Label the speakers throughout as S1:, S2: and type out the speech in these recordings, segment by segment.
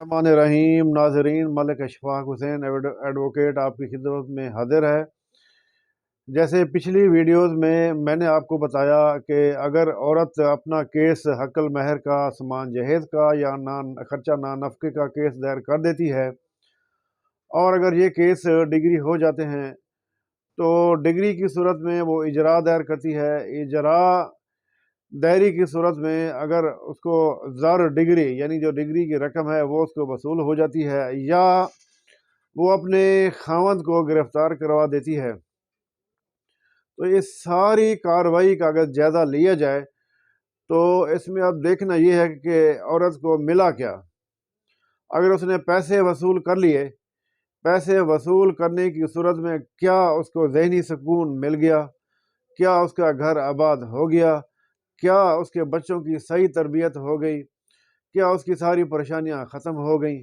S1: रहमान रहीम नाजरीन, मलिक अशफाक हुसैन एडवोकेट आपकी खिदमत में हाजिर है। जैसे पिछली वीडियोस में मैंने आपको बताया कि अगर औरत अपना केस हक़ल महर का, सामान जहेज़ का या खर्चा ना नफ़क़े का केस दायर कर देती है और अगर ये केस डिग्री हो जाते हैं तो डिग्री की सूरत में वो इजरा दायर करती है। इजरा दायरी की सूरत में अगर उसको ज़र डिग्री यानी जो डिग्री की रकम है वो उसको वसूल हो जाती है या वो अपने खावंद को गिरफ्तार करवा देती है, तो ये सारी कार्रवाई का अगर जायज़ा लिया जाए तो इसमें अब देखना ये है कि औरत को मिला क्या। अगर उसने पैसे वसूल कर लिए, पैसे वसूल करने की सूरत में क्या उसको ज़हनी सुकून मिल गया, क्या उसका घर आबाद हो गया, क्या उसके बच्चों की सही तरबियत हो गई, क्या उसकी सारी परेशानियां ख़त्म हो गई।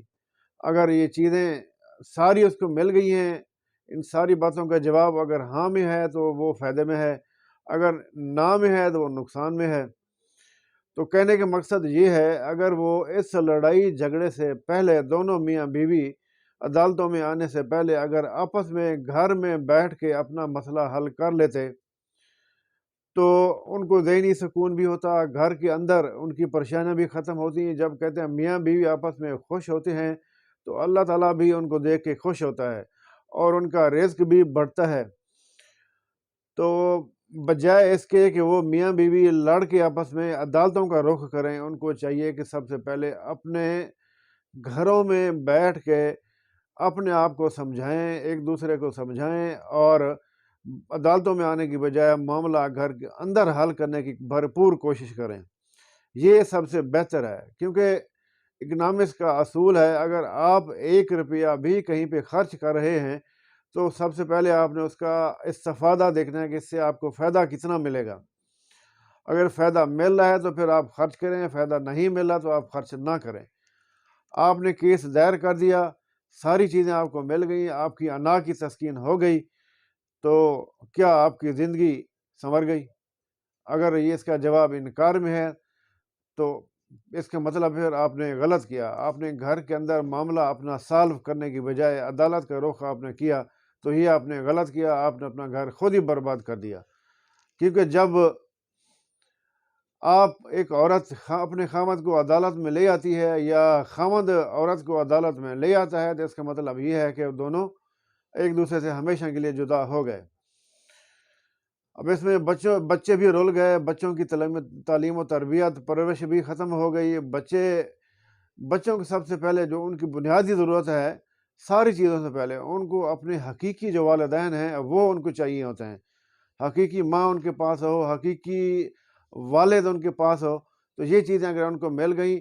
S1: अगर ये चीज़ें सारी उसको मिल गई हैं, इन सारी बातों का जवाब अगर हाँ में है तो वो फ़ायदे में है, अगर ना में है तो वो नुकसान में है। तो कहने का मकसद ये है, अगर वो इस लड़ाई झगड़े से पहले दोनों मियाँ बीवी अदालतों में आने से पहले अगर आपस में घर में बैठ के अपना मसला हल कर लेते तो उनको ज़हनी सुकून भी होता, घर के अंदर उनकी परेशानियाँ भी ख़त्म होती हैं। जब कहते हैं मियाँ बीवी आपस में खुश होते हैं तो अल्लाह ताला भी उनको देख के खुश होता है और उनका रिज़्क भी बढ़ता है। तो बजाय इसके कि वो मियाँ बीवी लड़ के आपस में अदालतों का रुख करें, उनको चाहिए कि सबसे पहले अपने घरों में बैठ के अपने आप को समझाएं, एक दूसरे को समझाएं और अदालतों में आने की बजाय मामला घर के अंदर हल करने की भरपूर कोशिश करें। ये सबसे बेहतर है, क्योंकि इकनॉमिक्स का असूल है, अगर आप 1 रुपया भी कहीं पे खर्च कर रहे हैं तो सबसे पहले आपने उसका इस्तिफादा देखना है कि इससे आपको फ़ायदा कितना मिलेगा। अगर फ़ायदा मिल रहा है तो फिर आप खर्च करें, फ़ायदा नहीं मिल रहा तो आप खर्च ना करें। आपने केस दायर कर दिया, सारी चीज़ें आपको मिल गई, आपकी अना की तस्कीन हो गई, तो क्या आपकी ज़िंदगी संवर गई? अगर ये इसका जवाब इनकार में है तो इसका मतलब फिर आपने गलत किया। आपने घर के अंदर मामला अपना सॉल्व करने की बजाय अदालत का रुख आपने किया, तो ये आपने गलत किया, आपने अपना घर खुद ही बर्बाद कर दिया। क्योंकि जब आप एक औरत अपने खामद को अदालत में ले आती है या खामद औरत को अदालत में ले आता है तो इसका मतलब ये है कि दोनों एक दूसरे से हमेशा के लिए जुदा हो गए। अब इसमें बच्चे भी रुल गए, बच्चों की तालीम और तरबियत परवरिश भी ख़त्म हो गई। बच्चों को सबसे पहले जो उनकी बुनियादी ज़रूरत है, सारी चीज़ों से पहले उनको अपने हकीकी जो वालिदैन हैं वो उनको चाहिए होते हैं। हकीकी माँ उनके पास हो, हकीकी वालिद उनके पास हो, तो ये चीज़ें अगर उनको मिल गई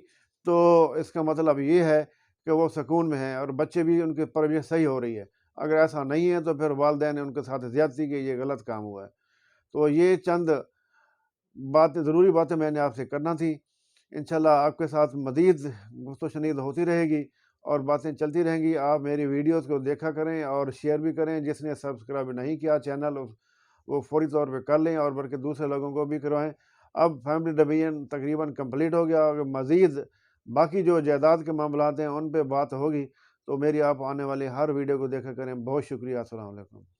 S1: तो इसका मतलब ये है कि वो सुकून में हैं और बच्चे भी उनकी परवरिश सही हो रही है। अगर ऐसा नहीं है तो फिर वालिदैन ने उनके साथ ज़्यादती की, ये गलत काम हुआ है। तो ये चंद ज़रूरी बातें मैंने आपसे करना थी। इंशाल्लाह आपके साथ मज़ीद गुफ्तगू होती रहेगी और बातें चलती रहेंगी। आप मेरी वीडियोज़ को देखा करें और शेयर भी करें। जिसने सब्सक्राइब नहीं किया चैनल वो फ़ौरी तौर पे कर लें और बल्कि दूसरे लोगों को भी करवाएं। अब फैमिली डिवीज़न तकरीबन कंप्लीट हो गया। अगर मज़ीद बाकी जो जायदाद के मामलात हैं उन पे बात होगी तो मेरी आप आने वाली हर वीडियो को देखा करें। बहुत शुक्रिया। अस्सलाम वालेकुम।